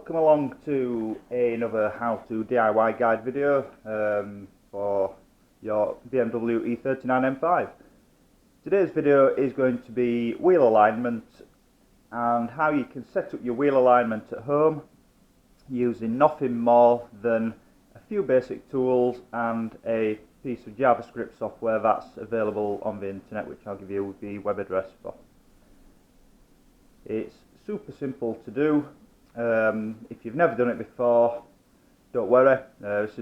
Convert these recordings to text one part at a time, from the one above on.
Welcome along to another how-to DIY guide video for your BMW E39 M5. Today's video is going to be wheel alignment and how you can set up your wheel alignment at home using nothing more than a few basic tools and a piece of JavaScript software that's available on the internet, which I'll give you the web address for. It's super simple to do. If you've never done it before, don't worry. This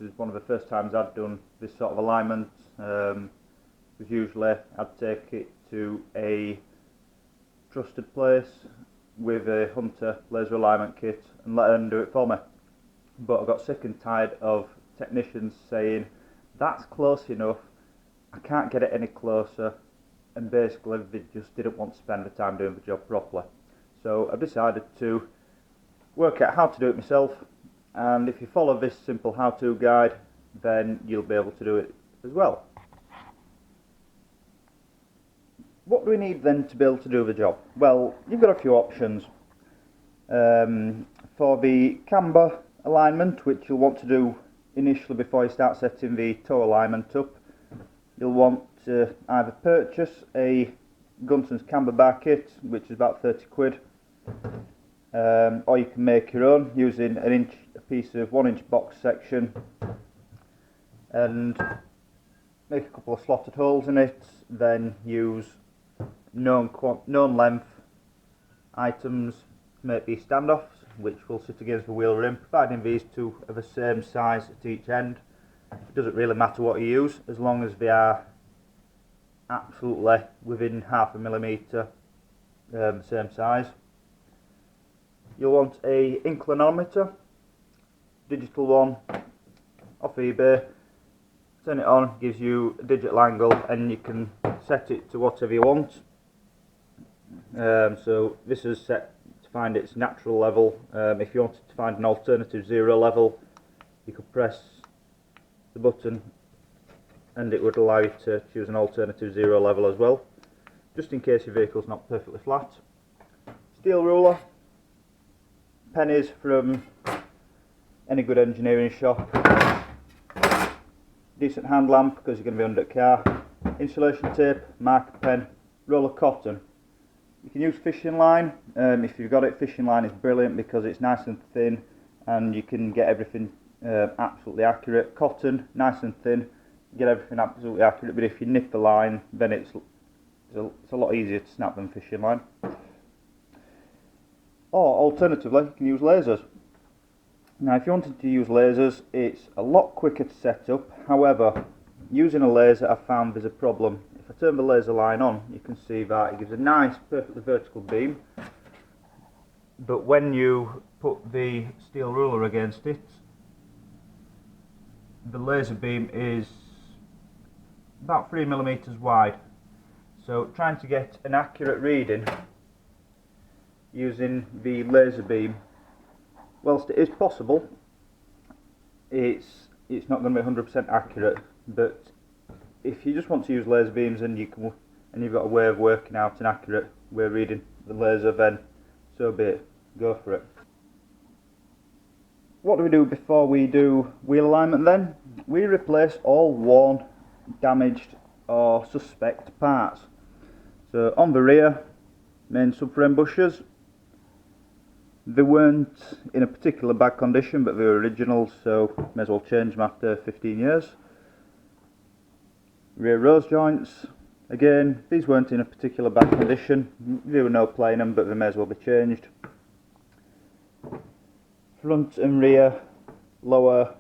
is one of the first times I've done this sort of alignment. Because usually I'd take it to a trusted place with a Hunter laser alignment kit and let them do it for me. But I got sick and tired of technicians saying that's close enough, I can't get it any closer, and basically they just didn't want to spend the time doing the job properly. So I've decided to work out how to do it myself, and if you follow this simple how-to guide, then you'll be able to do it as well. What do we need then to be able to do the job? Well, you've got a few options. For the camber alignment, which you'll want to do initially before you start setting the toe alignment up, you'll want to either purchase a Gunsons camber bar kit, which is about 30 quid, or you can make your own using a piece of 1-inch box section and make a couple of slotted holes in it, then use known length items to make these standoffs, which will sit against the wheel rim, providing these two are the same size at each end. It doesn't really matter what you use, as long as they are absolutely within 0.5 millimeter same size. You'll want a inclinometer, digital one, off eBay. Turn it on, gives you a digital angle, and you can set it to whatever you want. So this is set to find its natural level. If you wanted to find an alternative zero level, you could press the button and it would allow you to choose an alternative zero level as well, just in case your vehicle's not perfectly flat. Steel ruler, pennies from any good engineering shop, decent hand lamp because you're going to be under the car, insulation tape, marker pen, roll of cotton. You can use fishing line. If you've got it, fishing line is brilliant because it's nice and thin and you can get everything absolutely accurate. Cotton, nice and thin, get everything absolutely accurate, but if you nip the line, then it's a lot easier to snap than fishing line. Or alternatively, you can use lasers. Now if you wanted to use lasers, it's a lot quicker to set up. However, using a laser, I've found there's a problem. If I turn the laser line on, you can see that it gives a nice, perfectly vertical beam. But when you put the steel ruler against it, the laser beam is about 3 millimeters wide. So trying to get an accurate reading using the laser beam, whilst it is possible, it's not going to be 100% accurate. But if you just want to use laser beams and you've got a way of working out an accurate way of reading the laser, then so be it. Go for it. What do we do before we do wheel alignment then? We replace all worn, damaged or suspect parts. So on the rear, main subframe bushers, they weren't in a particular bad condition, but they were originals, so may as well change them after 15 years. Rear rose joints, again, these weren't in a particular bad condition. There were no play in them, but they may as well be changed. Front and rear, lower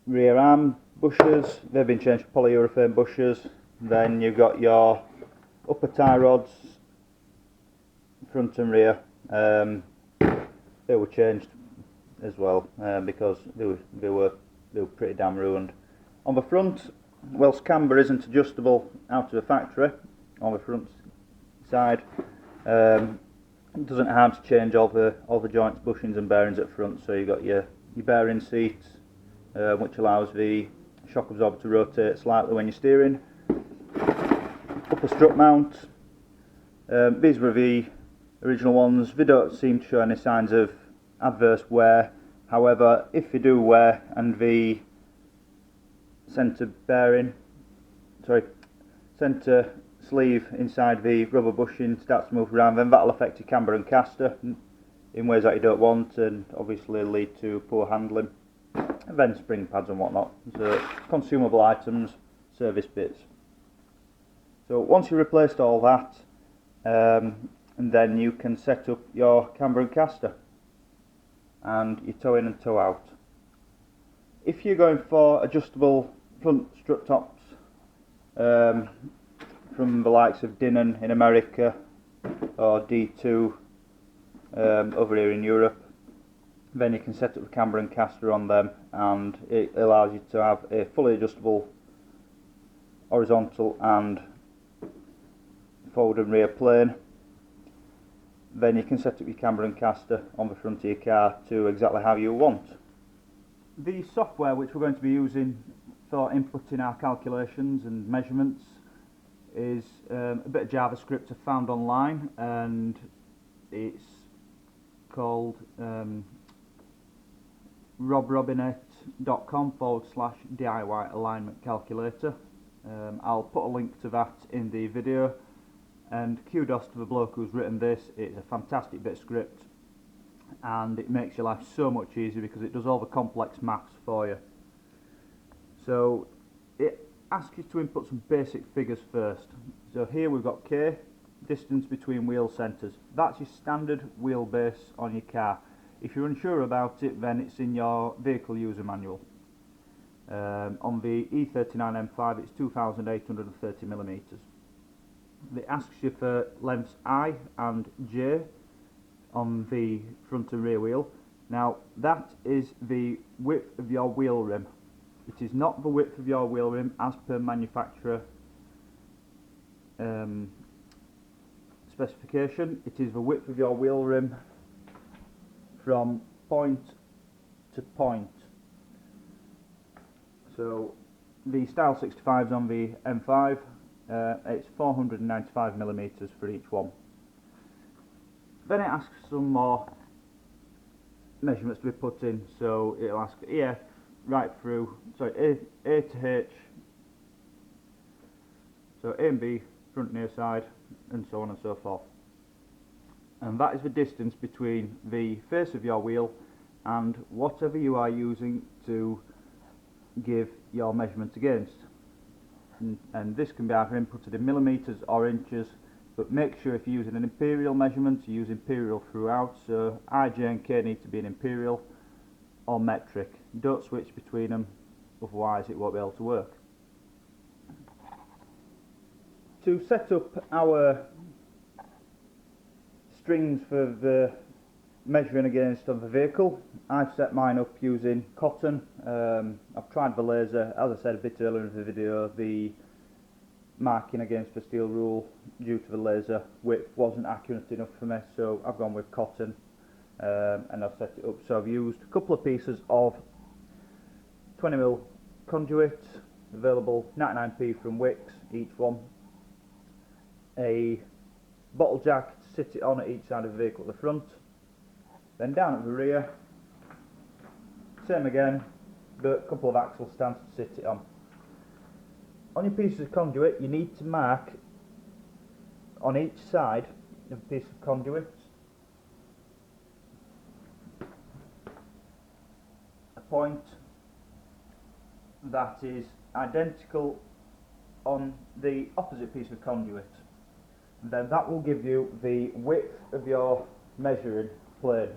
rear arm bushers, they've been changed to polyurethane bushers. Then you've got your upper tie rods, front and rear, they were changed as well because they were pretty damn ruined. On the front, whilst camber isn't adjustable out of the factory on the front side, it doesn't harm to change all the joints, bushings and bearings at front. So you've got your bearing seats, which allows the shock absorber to rotate slightly when you're steering. Upper strut mount, these were the original ones, they don't seem to show any signs of adverse wear. However, if they do wear and the centre sleeve inside the rubber bushing starts to move around, then that'll affect your camber and caster in ways that you don't want, and obviously lead to poor handling, and then spring pads and whatnot. So consumable items, service bits. So once you've replaced all that, and then you can set up your camber and caster and your tow in and tow out. If you're going for adjustable front strut tops from the likes of Denon in America or D2 over here in Europe, then you can set up the camber and caster on them, and it allows you to have a fully adjustable horizontal and forward and rear plane. Then you can set up your camber and caster on the front of your car to exactly how you want. The software which we're going to be using for inputting our calculations and measurements is a bit of JavaScript I found online, and it's called robrobinet.com/DIY alignment calculator. I'll put a link to that in the video, and kudos to the bloke who's written this. It's a fantastic bit of script, and it makes your life so much easier because it does all the complex maths for you. So it asks you to input some basic figures first. So here we've got K, distance between wheel centres. That's your standard wheelbase on your car. If you're unsure about it, then it's in your vehicle user manual. On the E39 M5 it's 2,830 millimetres. It asks you for lengths I and J on the front and rear wheel. Now that is the width of your wheel rim. It is not the width of your wheel rim as per manufacturer specification. It is the width of your wheel rim from point to point. So the Style 65s on the M5, it's 495 millimetres for each one. Then it asks some more measurements to be put in. So it'll ask EF right through, sorry, A to H, so A and B, front and rear side, and so on and so forth. And that is the distance between the face of your wheel and whatever you are using to give your measurement against. And this can be either inputted in millimetres or inches, but make sure if you're using an imperial measurement, you use imperial throughout. So I, J and K need to be in imperial or metric. Don't switch between them, otherwise it won't be able to work. To set up our strings for the measuring against of the vehicle, I've set mine up using cotton. I've tried the laser. As I said a bit earlier in the video, the marking against the steel rule due to the laser width wasn't accurate enough for me, so I've gone with cotton, and I've set it up. So I've used a couple of pieces of 20mm conduit, available 99p from Wix each one, a bottle jack to sit it on at each side of the vehicle at the front, then down at the rear, same again, but a couple of axle stands to sit it on. On your pieces of conduit, you need to mark on each side of the piece of conduit a point that is identical on the opposite piece of conduit. And then that will give you the width of your measuring plane,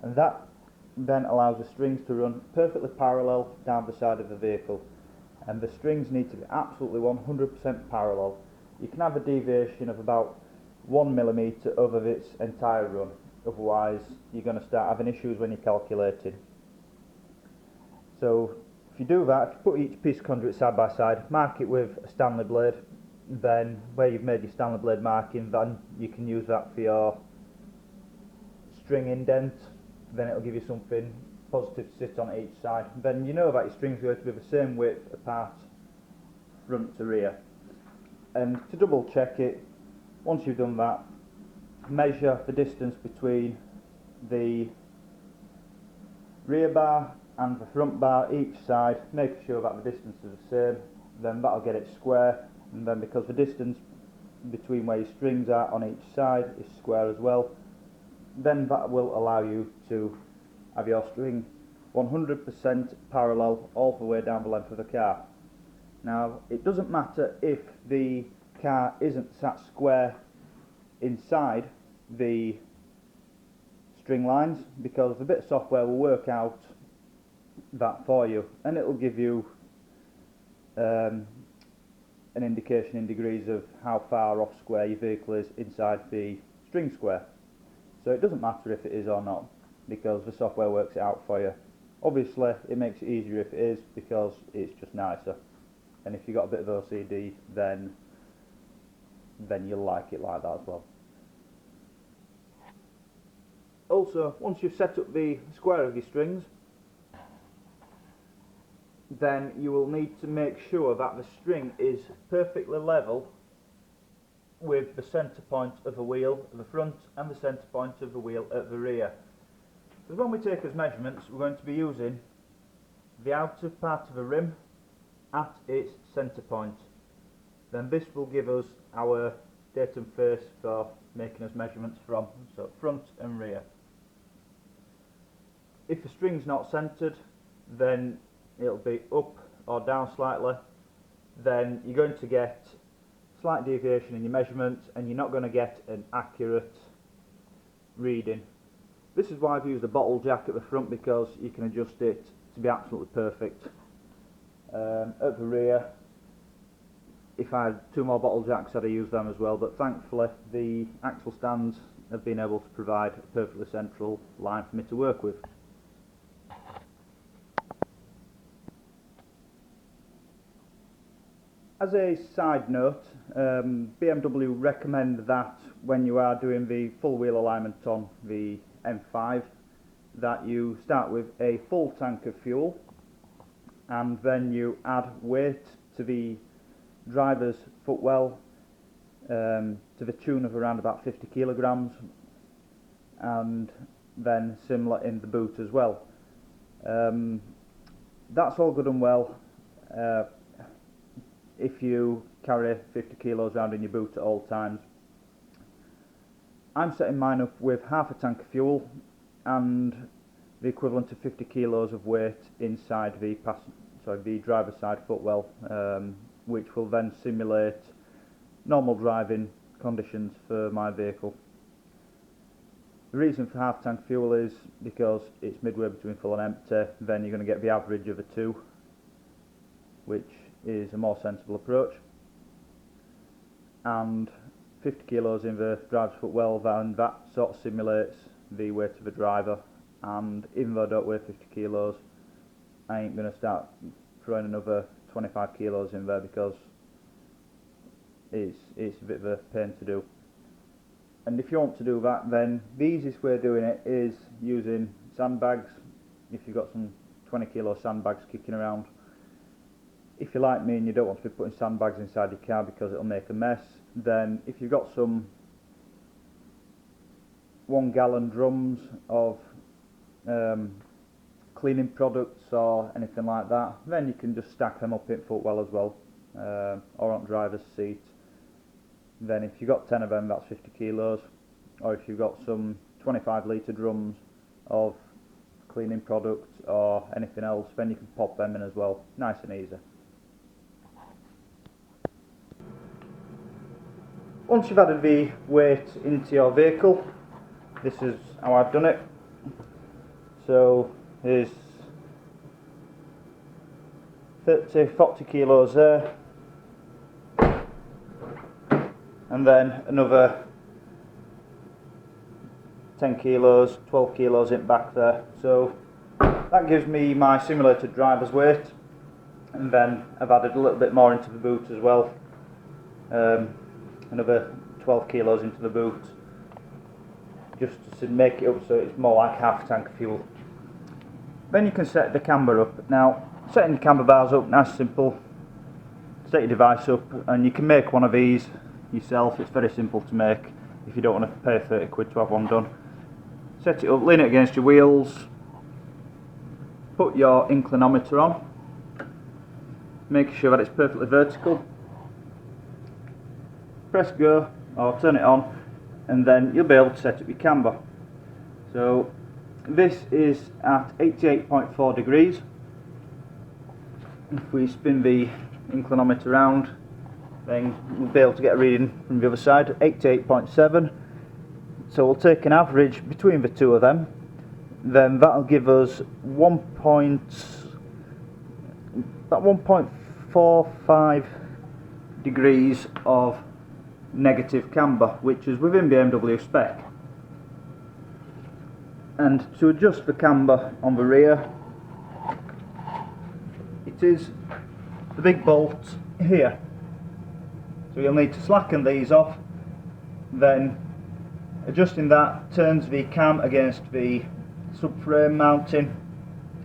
and that then allows the strings to run perfectly parallel down the side of the vehicle, and the strings need to be absolutely 100% parallel. You can have a deviation of about 1mm over its entire run, otherwise you're going to start having issues when you're calculating. So if you do that, if you put each piece of conduit side by side, mark it with a Stanley blade, then where you've made your Stanley blade marking, then you can use that for your string indent. Then it'll give you something positive to sit on each side. Then you know that your strings are going to be the same width apart front to rear. And to double check it, once you've done that, measure the distance between the rear bar and the front bar each side, making sure that the distance is the same. Then that'll get it square, and then because the distance between where your strings are on each side is square as well, then that will allow you to have your string 100% parallel all the way down the length of the car. Now, it doesn't matter if the car isn't sat square inside the string lines, because the bit of software will work out that for you, and it will give you an indication in degrees of how far off square your vehicle is inside the string square. So it doesn't matter if it is or not, because the software works it out for you. Obviously it makes it easier if it is, because it's just nicer, and if you've got a bit of OCD, then you'll like it like that as well. Also, once you've set up the square of your strings, then you will need to make sure that the string is perfectly level with the centre point of the wheel at the front and the centre point of the wheel at the rear. Because when we take as measurements, we're going to be using the outer part of the rim at its centre point. Then this will give us our datum face for making us measurements from, so front and rear. If the string's not centred, then it'll be up or down slightly. Then you're going to get slight deviation in your measurements, and you're not going to get an accurate reading. This is why I've used a bottle jack at the front, because you can adjust it to be absolutely perfect. At the rear, if I had two more bottle jacks, I'd have used them as well, but thankfully the axle stands have been able to provide a perfectly central line for me to work with. As a side note, BMW recommend that when you are doing the full wheel alignment on the M5, that you start with a full tank of fuel, and then you add weight to the driver's footwell to the tune of around about 50 kilograms, and then similar in the boot as well. That's all good and well if you carry 50 kilos around in your boot at all times. I'm setting mine up with half a tank of fuel and the equivalent of 50 kilos of weight inside the driver's side footwell, which will then simulate normal driving conditions for my vehicle. The reason for half tank fuel is because it's midway between full and empty, then you're going to get the average of the two, which is a more sensible approach. And 50 kilos in the driver's footwell, then that sort of simulates the weight of the driver, and even though I don't weigh 50 kilos, I ain't going to start throwing another 25 kilos in there, because it's a bit of a pain to do. And if you want to do that, then the easiest way of doing it is using sandbags. If you've got some 20 kilo sandbags kicking around. If you're like me and you don't want to be putting sandbags inside your car because it'll make a mess, then if you've got some 1 gallon drums of cleaning products or anything like that, then you can just stack them up in footwell as well, or on driver's seat. Then if you've got 10 of them, that's 50 kilos, or if you've got some 25 litre drums of cleaning products or anything else, then you can pop them in as well, nice and easy. Once you've added the weight into your vehicle, this is how I've done it. So there's 40 kilos there, and then another 10 kilos, 12 kilos in back there. So that gives me my simulated driver's weight, and then I've added a little bit more into the boot as well. Another 12 kilos into the boot, just to make it up so it's more like half a tank of fuel. Then you can set the camber up. Now, setting the camber bars up, nice simple. Set your device up, and you can make one of these yourself. It's very simple to make. if you don't want to pay 30 quid to have one done. Set it up, lean it against your wheels, put your inclinometer on, making sure that it's perfectly vertical. Press go or turn it on, and then you'll be able to set up your camber. So this is at 88.4 degrees. If we spin the inclinometer round, then we'll be able to get a reading from the other side, 88.7. So we'll take an average between the two of them, then that'll give us 1.45 degrees of negative camber, which is within BMW spec. And to adjust the camber on the rear, it is the big bolt here. So you'll need to slacken these off, then adjusting that turns the cam against the subframe mounting,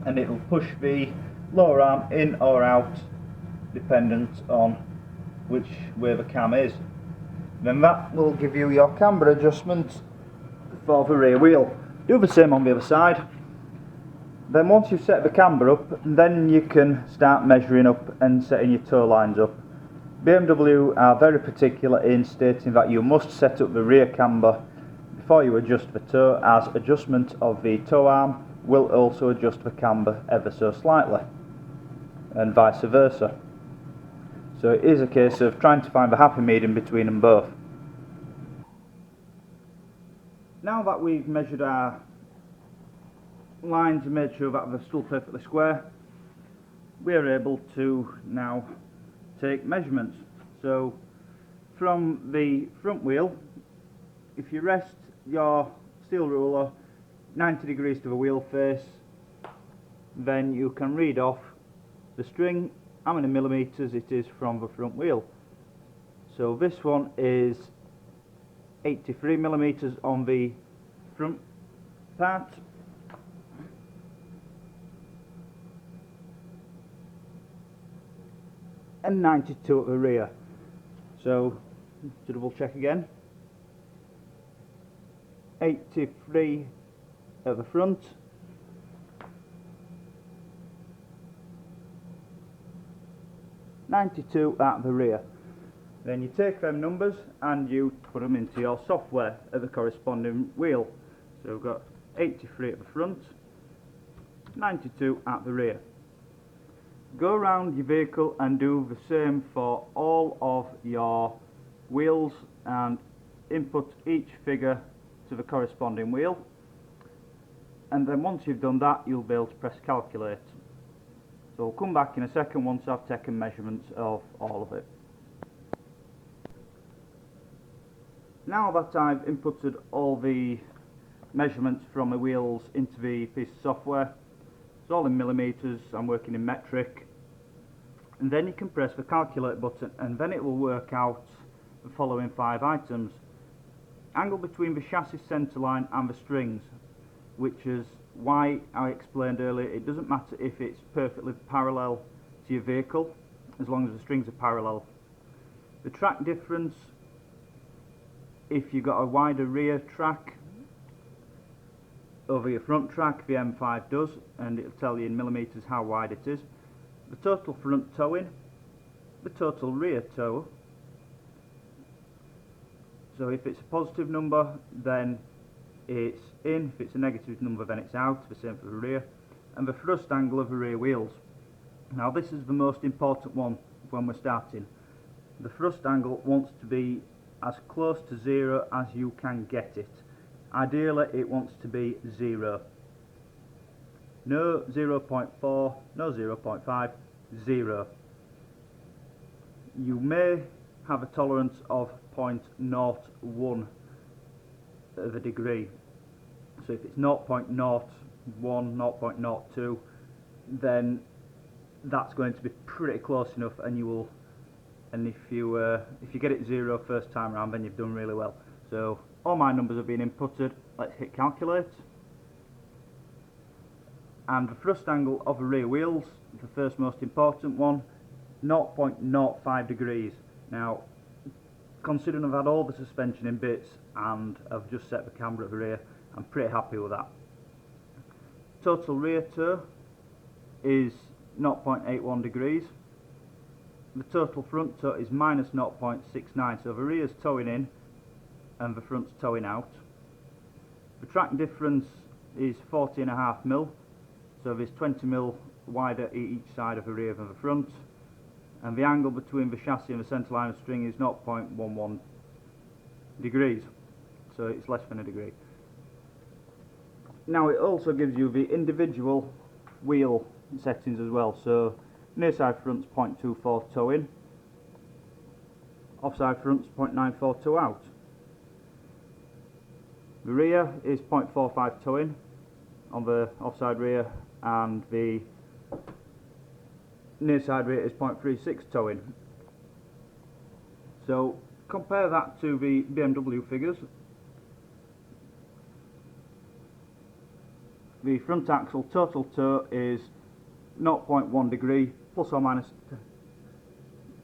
and it will push the lower arm in or out dependent on which way the cam is. Then that will give you your camber adjustment for the rear wheel. Do the same on the other side. Then once you've set the camber up, then you can start measuring up and setting your toe lines up. BMW are very particular in stating that you must set up the rear camber before you adjust the toe, as adjustment of the toe arm will also adjust the camber ever so slightly, and vice versa. So it is a case of trying to find the happy medium between them both. Now that we've measured our lines and made sure that they're still perfectly square, we're able to now take measurements. So from the front wheel, if you rest your steel ruler 90 degrees to the wheel face, then you can read off the string how many millimeters it is from the front wheel. So this one is 83 millimeters on the front part, and 92 at the rear. So to double check again, 83 at the front, 92 at the rear. Then you take them numbers and you put them into your software at the corresponding wheel. So we've got 83 at the front, 92 at the rear. Go around your vehicle and do the same for all of your wheels and input each figure to the corresponding wheel, and then once you've done that you'll be able to press calculate. So I'll come back in a second once I've taken measurements of all of it. Now that I've inputted all the measurements from the wheels into the piece of software, it's all in millimeters, I'm working in metric, and then you can press the calculate button and then it will work out the following 5 items. Angle between the chassis centre line and the strings, which is why I explained earlier it doesn't matter if it's perfectly parallel to your vehicle as long as the strings are parallel. The track difference, if you've got a wider rear track over your front track, the M5 does, and it'll tell you in millimeters how wide it is. The total front towing, the total rear tow. So if it's a positive number then it's in, if it's a negative number then it's out, the same for the rear. And the thrust angle of the rear wheels. Now this is the most important one when we're starting. The thrust angle wants to be as close to 0 as you can get it. Ideally it wants to be 0. No 0.4, no 0.5, 0. You may have a tolerance of 0.01 of a degree. So if it's 0.01, 0.02, then that's going to be pretty close enough, and you will. And if you get it 0 first time around, then you've done really well. So all my numbers have been inputted. Let's hit calculate. And the thrust angle of the rear wheels, the first most important one, 0.05 degrees. Now, considering I've had all the suspension in bits, and I've just set the camber at the rear. I'm pretty happy with that. Total rear tow is 0.81 degrees. The total front tow is minus 0.69, so the rear's towing in and the front's towing out. The track difference is 40.5 mil, so there's 20 mil wider each side of the rear than the front, and the angle between the chassis and the centre line of string is 0.11 degrees, so it's less than a degree. Now it also gives you the individual wheel settings as well, so near side front's 0.24 toe in, offside front's 0.94 toe out. The rear is 0.45 toe in on the offside rear, and the near side rear is 0.36 toe in. So compare that to the BMW figures. The front axle total tow is 0.1 degree plus or minus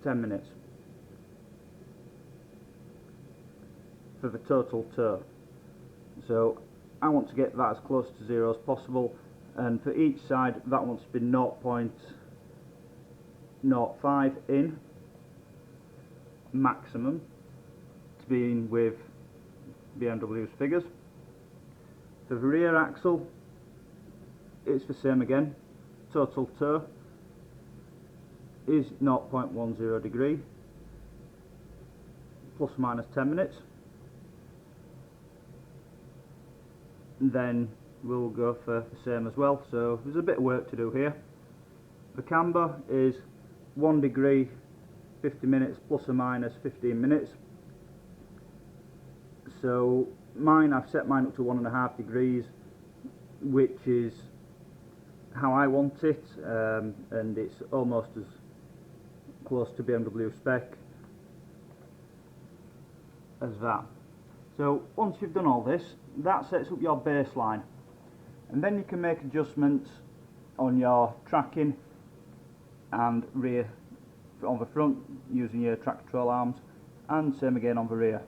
10 minutes for the total tow. So I want to get that as close to zero as possible, and for each side that wants to be 0.05 in maximum, to be in with BMW's figures. For the rear axle it's the same again. Total tow is 0.10 degree plus or minus 10 minutes. And then we'll go for the same as well, so there's a bit of work to do here. The camber is 1 degree 50 minutes plus or minus 15 minutes. So mine, I've set mine up to 1.5 degrees, which is how I want it, and it's almost as close to BMW spec as that. So once you've done all this, that sets up your baseline, and then you can make adjustments on your tracking and rear on the front using your track control arms, and same again on the rear.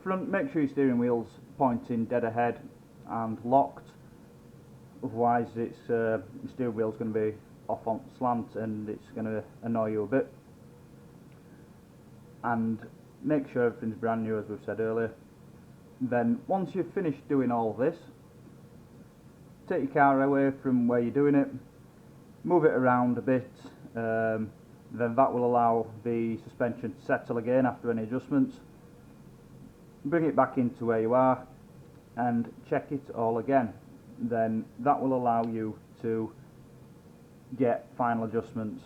Front, make sure your steering wheel's pointing dead ahead and locked, otherwise it's the steering wheel's going to be off on slant and it's going to annoy you a bit. And make sure everything's brand new, as we've said earlier. Then once you've finished doing all this, take your car away from where you're doing it, move it around a bit, then that will allow the suspension to settle again after any adjustments. Bring it back into where you are and check it all again. Then that will allow you to get final adjustments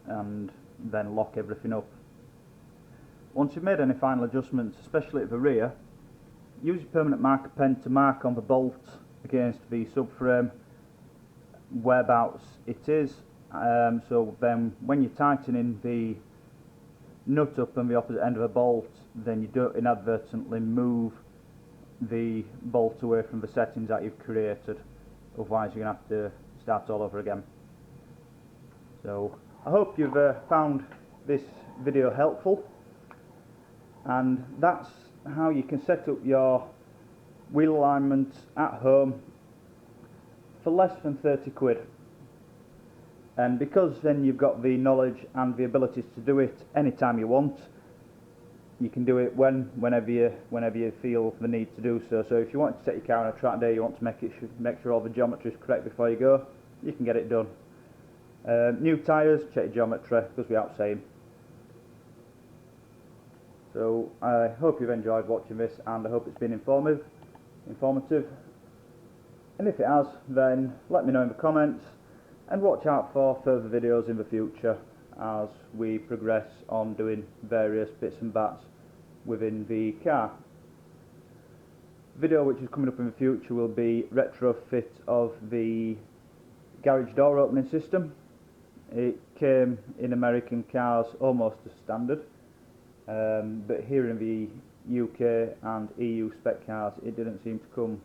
and then lock everything up. Once you've made any final adjustments, especially at the rear, use your permanent marker pen to mark on the bolt against the subframe whereabouts it is, so then when you're tightening the nut up on the opposite end of the bolt, then you don't inadvertently move the bolt away from the settings that you've created, otherwise you're going to have to start all over again. So I hope you've found this video helpful, and that's how you can set up your wheel alignment at home for less than 30 quid. And because then you've got the knowledge and the abilities to do it anytime you want, you can do it whenever you feel the need to do so. So if you want to set your car on a track day, you want to make sure all the geometry is correct before you go, you can get it done. New tyres, check your geometry, because we're out same. So I hope you've enjoyed watching this, and I hope it's been informative. And if it has, then let me know in the comments, and watch out for further videos in the future as we progress on doing various bits and bats within the car. Video which is coming up in the future will be retrofit of the garage door opening system. It came in American cars almost as standard, but here in the UK and EU spec cars it didn't seem to come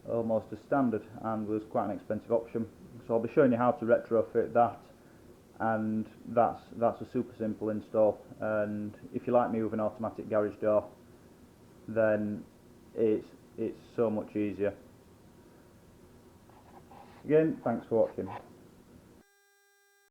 almost as standard and was quite an expensive option. So I'll be showing you how to retrofit that, and that's a super simple install. And if you like me with an automatic garage door, then it's so much easier. Again, thanks for watching.